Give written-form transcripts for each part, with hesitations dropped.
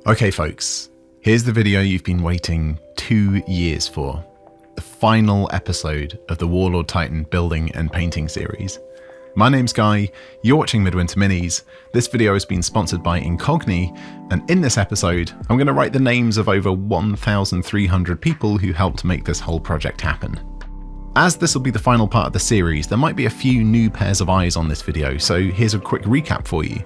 Okay folks, here's the video you've been waiting 2 years for. The final episode of the Warlord Titan building and painting series. My name's Guy, you're watching Midwinter Minis. This video has been sponsored by Incogni, and in this episode, I'm going to write the names of over 1,300 people who helped make this whole project happen. As this will be the final part of the series, there might be a few new pairs of eyes on this video, so here's a quick recap for you.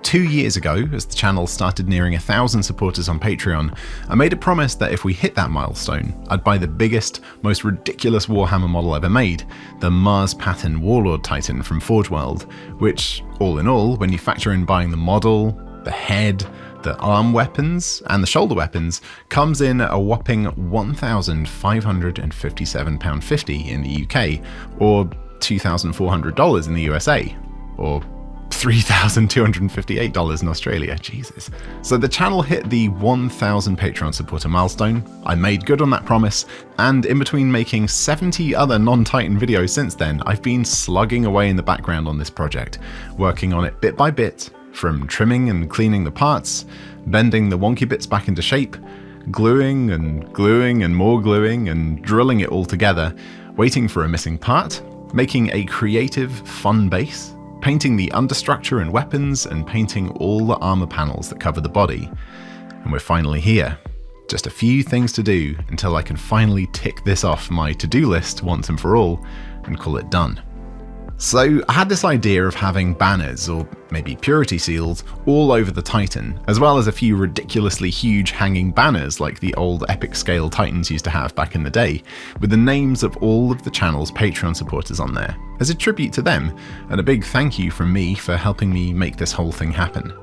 2 years ago, as the channel started nearing 1,000 supporters on Patreon, I made a promise that if we hit that milestone, I'd buy the biggest, most ridiculous Warhammer model ever made, the Mars pattern Warlord Titan from Forge World, which, all in all, when you factor in buying the model, the head, the arm weapons, and the shoulder weapons, comes in at a whopping £1,557.50 in the UK, or $2,400 in the USA, or $3,258 in Australia, Jesus. So the channel hit the 1,000 Patreon supporter milestone, I made good on that promise, and in between making 70 other non-Titan videos since then, I've been slugging away in the background on this project, working on it bit by bit, from trimming and cleaning the parts, bending the wonky bits back into shape, gluing and more gluing and drilling it all together, waiting for a missing part, making a creative, fun base, painting the understructure and weapons, and painting all the armor panels that cover the body. And we're finally here. Just a few things to do until I can finally tick this off my to-do list once and for all and call it done. So I had this idea of having banners, or maybe purity seals, all over the Titan, as well as a few ridiculously huge hanging banners like the old epic scale Titans used to have back in the day, with the names of all of the channel's Patreon supporters on there, as a tribute to them, and a big thank you from me for helping me make this whole thing happen.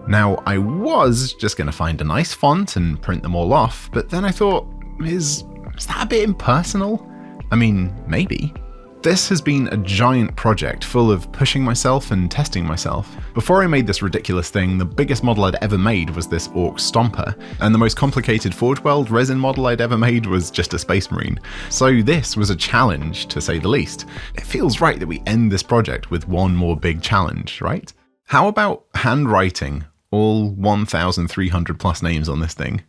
Now, I was just going to find a nice font and print them all off, but then I thought, is that a bit impersonal? I mean, maybe. This has been a giant project full of pushing myself and testing myself. Before I made this ridiculous thing, the biggest model I'd ever made was this Orc Stomper, and the most complicated Forge World resin model I'd ever made was just a Space Marine. So this was a challenge, to say the least. It feels right that we end this project with one more big challenge, right? How about handwriting all 1,300 plus names on this thing?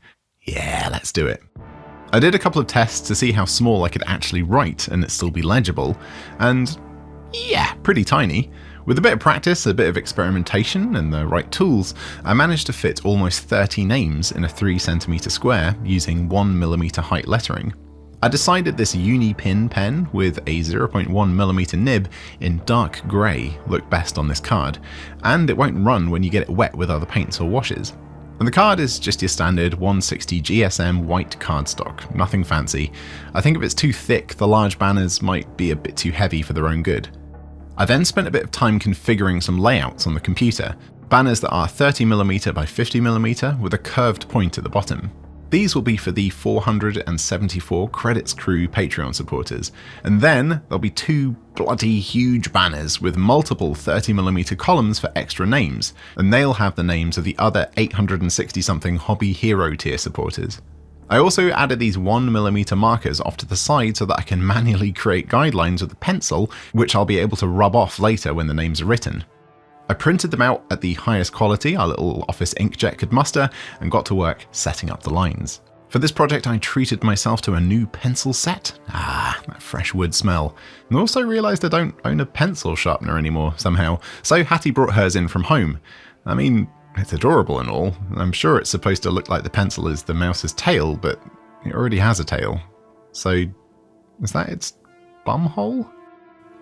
Yeah, let's do it. I did a couple of tests to see how small I could actually write and it still be legible, and yeah, pretty tiny. With a bit of practice, a bit of experimentation, and the right tools, I managed to fit almost 30 names in a 3cm square using 1mm height lettering. I decided this Uni-Pin pen with a 0.1mm nib in dark grey looked best on this card, and it won't run when you get it wet with other paints or washes. And the card is just your standard 160 GSM white cardstock, nothing fancy. I think if it's too thick, the large banners might be a bit too heavy for their own good. I then spent a bit of time configuring some layouts on the computer, banners that are 30mm by 50mm with a curved point at the bottom. These will be for the 474 Credits Crew Patreon supporters, and then there'll be 2 bloody huge banners with multiple 30mm columns for extra names, and they'll have the names of the other 860 something Hobby Hero tier supporters. I also added these 1mm markers off to the side so that I can manually create guidelines with a pencil, which I'll be able to rub off later when the names are written. I printed them out at the highest quality our little office inkjet could muster and got to work setting up the lines. For this project I treated myself to a new pencil set. That fresh wood smell. And also realised I don't own a pencil sharpener anymore somehow, so Hattie brought hers in from home. I mean, it's adorable and all. I'm sure it's supposed to look like the pencil is the mouse's tail, but it already has a tail. So, is that its bumhole?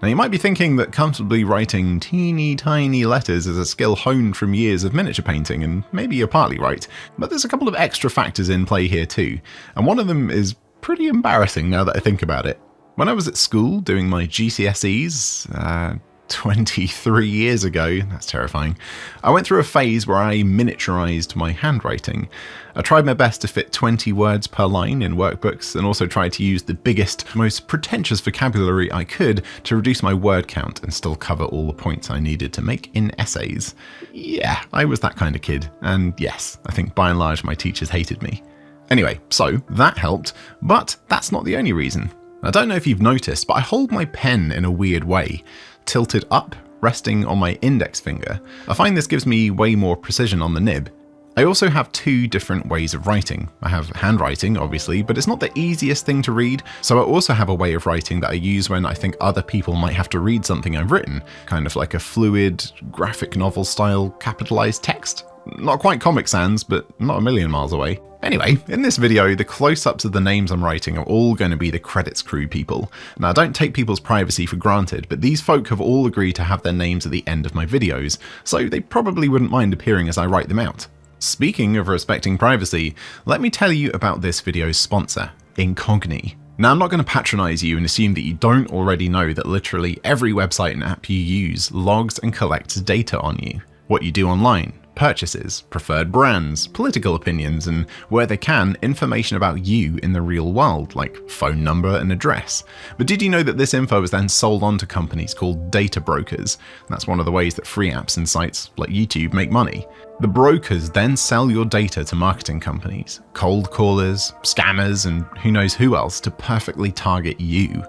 Now you might be thinking that comfortably writing teeny tiny letters is a skill honed from years of miniature painting, and maybe you're partly right, but there's a couple of extra factors in play here too, and one of them is pretty embarrassing now that I think about it. When I was at school doing my GCSEs, 23 years ago, that's terrifying, I went through a phase where I miniaturized my handwriting. I tried my best to fit 20 words per line in workbooks, and also tried to use the biggest, most pretentious vocabulary I could to reduce my word count and still cover all the points I needed to make in essays. Yeah, I was that kind of kid, and yes, I think by and large my teachers hated me. Anyway, so that helped, but that's not the only reason. I don't know if you've noticed, but I hold my pen in a weird way. Tilted up, resting on my index finger. I find this gives me way more precision on the nib. I also have two different ways of writing. I have handwriting, obviously, but it's not the easiest thing to read, so I also have a way of writing that I use when I think other people might have to read something I've written, kind of like a fluid, graphic novel style capitalized text. Not quite Comic Sans, but not a million miles away. Anyway, in this video, the close-ups of the names I'm writing are all going to be the credits crew people. Now, I don't take people's privacy for granted, but these folk have all agreed to have their names at the end of my videos, so they probably wouldn't mind appearing as I write them out. Speaking of respecting privacy, let me tell you about this video's sponsor, Incogni. Now, I'm not going to patronize you and assume that you don't already know that literally every website and app you use logs and collects data on you. What you do online, purchases, preferred brands, political opinions, and where they can, information about you in the real world, like phone number and address. But did you know that this info is then sold on to companies called data brokers? That's one of the ways that free apps and sites like YouTube make money. The brokers then sell your data to marketing companies, cold callers, scammers, and who knows who else to perfectly target you.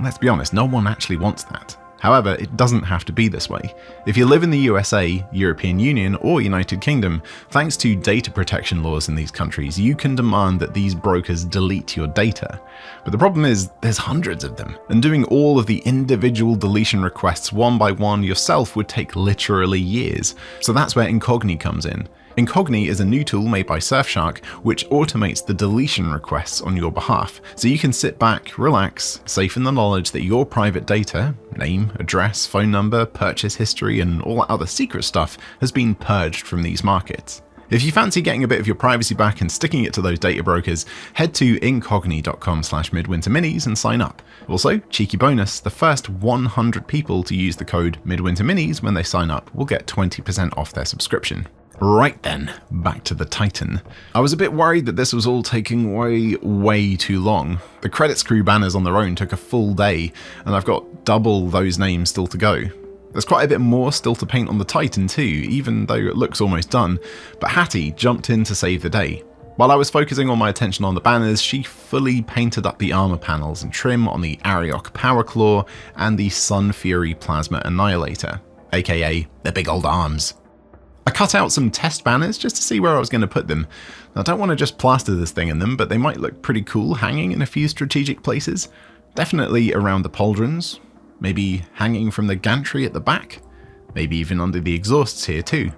Let's be honest, no one actually wants that. However, it doesn't have to be this way. If you live in the USA, European Union, or United Kingdom, thanks to data protection laws in these countries, you can demand that these brokers delete your data. But the problem is, there's hundreds of them, and doing all of the individual deletion requests one by one yourself would take literally years. So that's where Incogni comes in. Incogni is a new tool made by Surfshark which automates the deletion requests on your behalf, so you can sit back, relax, safe in the knowledge that your private data, name, address, phone number, purchase history, and all that other secret stuff has been purged from these markets. If you fancy getting a bit of your privacy back and sticking it to those data brokers, head to incogni.com/midwinterminis and sign up. Also, cheeky bonus, the first 100 people to use the code midwinterminis when they sign up will get 20% off their subscription. Right then, back to the Titan. I was a bit worried that this was all taking way too long. The credits crew banners on their own took a full day, and I've got double those names still to go. There's quite a bit more still to paint on the Titan too, even though it looks almost done, but Hattie jumped in to save the day. While I was focusing all my attention on the banners, she fully painted up the armor panels and trim on the Ariok Power Claw and the Sun Fury Plasma Annihilator, aka the big old arms. I cut out some test banners just to see where I was going to put them. I don't want to just plaster this thing in them, but they might look pretty cool hanging in a few strategic places. Definitely around the pauldrons, maybe hanging from the gantry at the back, maybe even under the exhausts here too.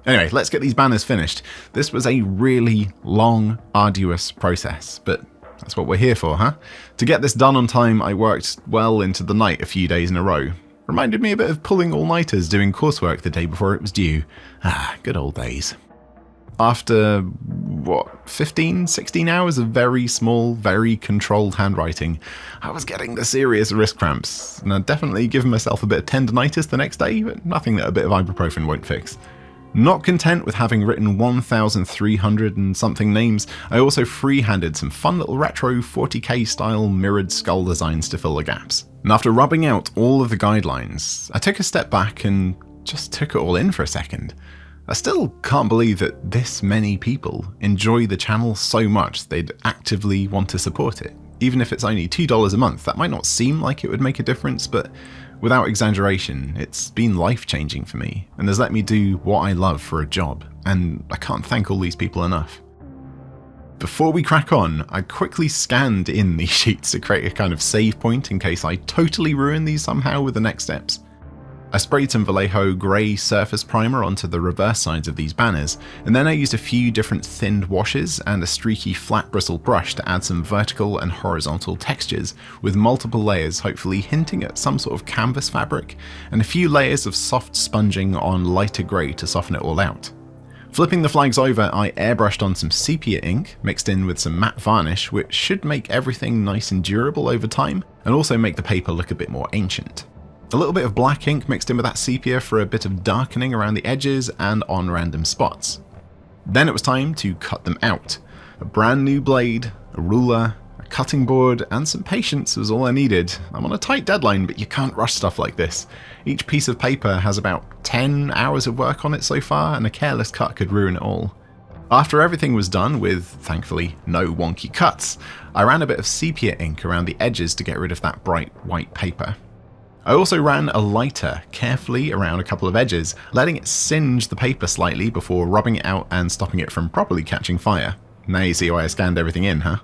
Anyway, let's get these banners finished. This was a really long, arduous process, but that's what we're here for, huh? To get this done on time, I worked well into the night a few days in a row. Reminded me a bit of pulling all-nighters doing coursework the day before it was due. Good old days. After, 15, 16 hours of very small, very controlled handwriting, I was getting the serious wrist cramps, and I'd definitely given myself a bit of tendinitis the next day, but nothing that a bit of ibuprofen won't fix. Not content with having written 1,300 and something names, I also free-handed some fun little retro 40k style mirrored skull designs to fill the gaps. And after rubbing out all of the guidelines, I took a step back and just took it all in for a second. I still can't believe that this many people enjoy the channel so much they'd actively want to support it. Even if it's only $2 a month, that might not seem like it would make a difference, but without exaggeration, it's been life-changing for me and has let me do what I love for a job, and I can't thank all these people enough. Before we crack on, I quickly scanned in these sheets to create a kind of save point in case I totally ruin these somehow with the next steps. I sprayed some Vallejo grey surface primer onto the reverse sides of these banners, and then I used a few different thinned washes and a streaky flat bristle brush to add some vertical and horizontal textures, with multiple layers hopefully hinting at some sort of canvas fabric, and a few layers of soft sponging on lighter grey to soften it all out. Flipping the flags over, I airbrushed on some sepia ink, mixed in with some matte varnish, which should make everything nice and durable over time, and also make the paper look a bit more ancient. A little bit of black ink mixed in with that sepia for a bit of darkening around the edges and on random spots. Then it was time to cut them out. A brand new blade, a ruler, a cutting board, and some patience was all I needed. I'm on a tight deadline, but you can't rush stuff like this. Each piece of paper has about 10 hours of work on it so far, and a careless cut could ruin it all. After everything was done, with thankfully no wonky cuts, I ran a bit of sepia ink around the edges to get rid of that bright white paper. I also ran a lighter carefully around a couple of edges, letting it singe the paper slightly before rubbing it out and stopping it from properly catching fire. Now you see why I scanned everything in, huh?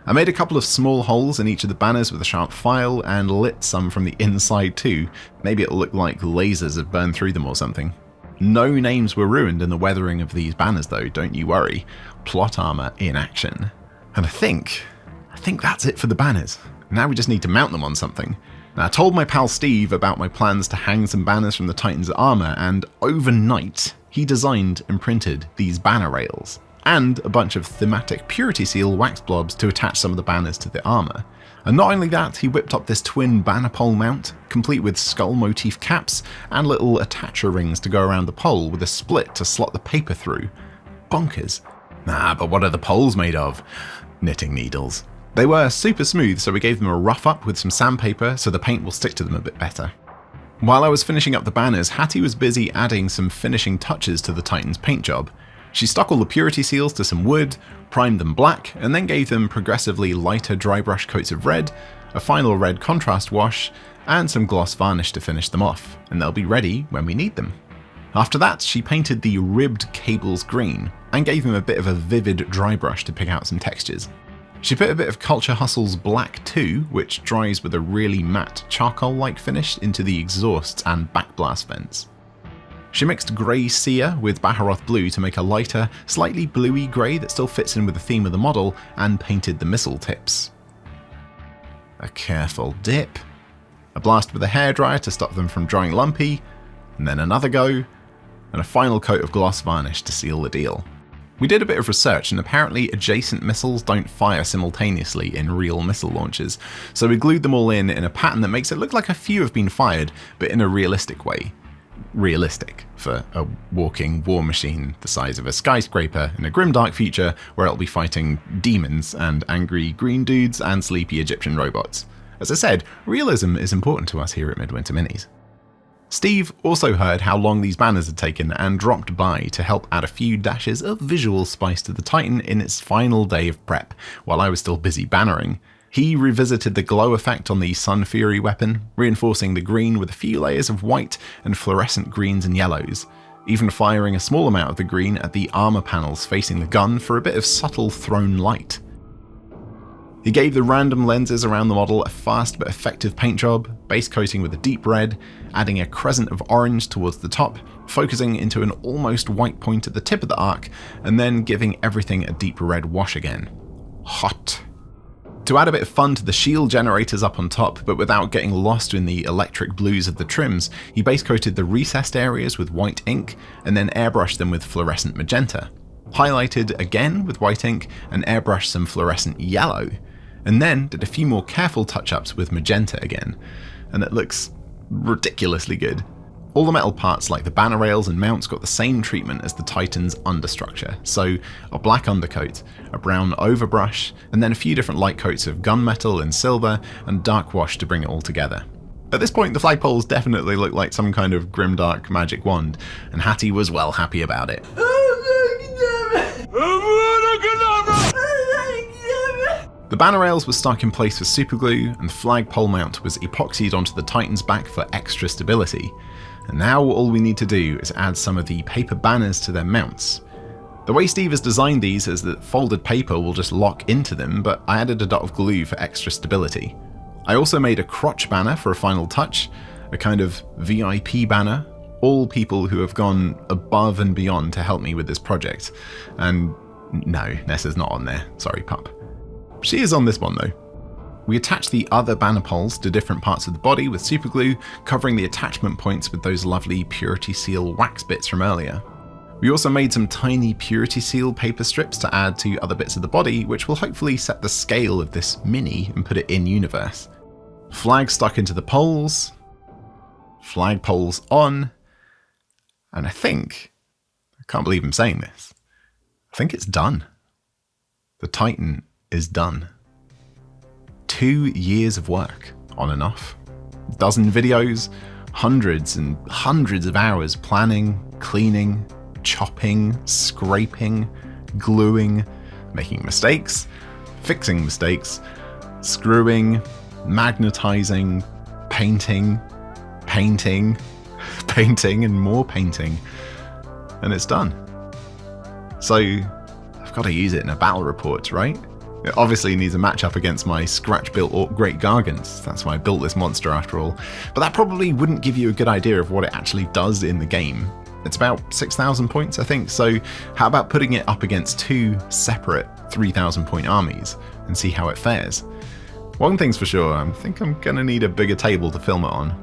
I made a couple of small holes in each of the banners with a sharp file and lit some from the inside too. Maybe it'll look like lasers have burned through them or something. No names were ruined in the weathering of these banners though, don't you worry. Plot armor in action. And I think that's it for the banners. Now we just need to mount them on something. Now, I told my pal Steve about my plans to hang some banners from the Titan's armor, and overnight he designed and printed these banner rails, and a bunch of thematic Purity Seal wax blobs to attach some of the banners to the armor. And not only that, he whipped up this twin banner pole mount, complete with skull motif caps and little attacher rings to go around the pole with a split to slot the paper through. Bonkers. But what are the poles made of? Knitting needles. They were super smooth, so we gave them a rough up with some sandpaper so the paint will stick to them a bit better. While I was finishing up the banners, Hattie was busy adding some finishing touches to the Titan's paint job. She stuck all the Purity Seals to some wood, primed them black, and then gave them progressively lighter dry brush coats of red, a final red contrast wash, and some gloss varnish to finish them off, and they'll be ready when we need them. After that, she painted the ribbed cables green, and gave them a bit of a vivid dry brush to pick out some textures. She put a bit of Culture Hustle's black too, which dries with a really matte charcoal-like finish into the exhausts and backblast vents. She mixed grey Seer with Baharoth blue to make a lighter, slightly bluey grey that still fits in with the theme of the model, and painted the missile tips. A careful dip, a blast with a hairdryer to stop them from drying lumpy, and then another go, and a final coat of gloss varnish to seal the deal. We did a bit of research, and apparently adjacent missiles don't fire simultaneously in real missile launchers, so we glued them all in a pattern that makes it look like a few have been fired, but in a realistic way. Realistic for a walking war machine the size of a skyscraper in a grimdark future where it'll be fighting demons and angry green dudes and sleepy Egyptian robots. As I said, realism is important to us here at Midwinter Minis. Steve also heard how long these banners had taken and dropped by to help add a few dashes of visual spice to the Titan in its final day of prep, while I was still busy bannering. He revisited the glow effect on the Sun Fury weapon, reinforcing the green with a few layers of white and fluorescent greens and yellows, even firing a small amount of the green at the armor panels facing the gun for a bit of subtle thrown light. He gave the random lenses around the model a fast but effective paint job, base coating with a deep red, adding a crescent of orange towards the top, focusing into an almost white point at the tip of the arc, and then giving everything a deep red wash again. Hot. To add a bit of fun to the shield generators up on top, but without getting lost in the electric blues of the trims, he base coated the recessed areas with white ink, and then airbrushed them with fluorescent magenta. Highlighted again with white ink, and airbrushed some fluorescent yellow, and then did a few more careful touch-ups with magenta again, and it looks ridiculously good. All the metal parts like the banner rails and mounts got the same treatment as the Titan's understructure, so a black undercoat, a brown overbrush, and then a few different light coats of gunmetal and silver and dark wash to bring it all together. At this point the flagpoles definitely look like some kind of grimdark magic wand, and Hattie was well happy about it. The banner rails were stuck in place with superglue, and the flagpole mount was epoxied onto the Titan's back for extra stability. And now all we need to do is add some of the paper banners to their mounts. The way Steve has designed these is that folded paper will just lock into them, but I added a dot of glue for extra stability. I also made a crotch banner for a final touch, a kind of VIP banner, all people who have gone above and beyond to help me with this project. And no, Nessa's not on there, sorry pup. She is on this one though. We attached the other banner poles to different parts of the body with superglue, covering the attachment points with those lovely Purity Seal wax bits from earlier. We also made some tiny Purity Seal paper strips to add to other bits of the body, which will hopefully set the scale of this mini and put it in universe. Flag stuck into the poles, flag poles on, and I can't believe I'm saying this, I think it's done. The Titan is done. 2 years of work, on and off. A dozen videos, hundreds and hundreds of hours planning, cleaning, chopping, scraping, gluing, making mistakes, fixing mistakes, screwing, magnetizing, painting, painting, painting, and more painting, and it's done. So I've got to use it in a battle report, right? It obviously needs a match up against my scratch-built Orc Great Gargants. That's why I built this monster after all. But that probably wouldn't give you a good idea of what it actually does in the game. It's about 6,000 points, I think, so how about putting it up against two separate 3,000 point armies and see how it fares? One thing's for sure, I think I'm gonna need a bigger table to film it on.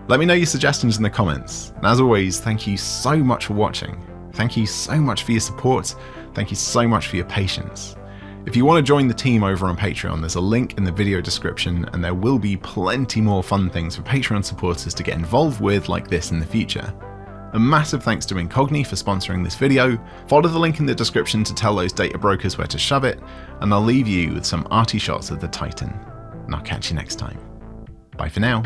Let me know your suggestions in the comments, and as always, thank you so much for watching. Thank you so much for your support, thank you so much for your patience. If you want to join the team over on Patreon, there's a link in the video description, and there will be plenty more fun things for Patreon supporters to get involved with like this in the future. A massive thanks to Incogni for sponsoring this video. Follow the link in the description to tell those data brokers where to shove it, and I'll leave you with some arty shots of the Titan. And I'll catch you next time. Bye for now.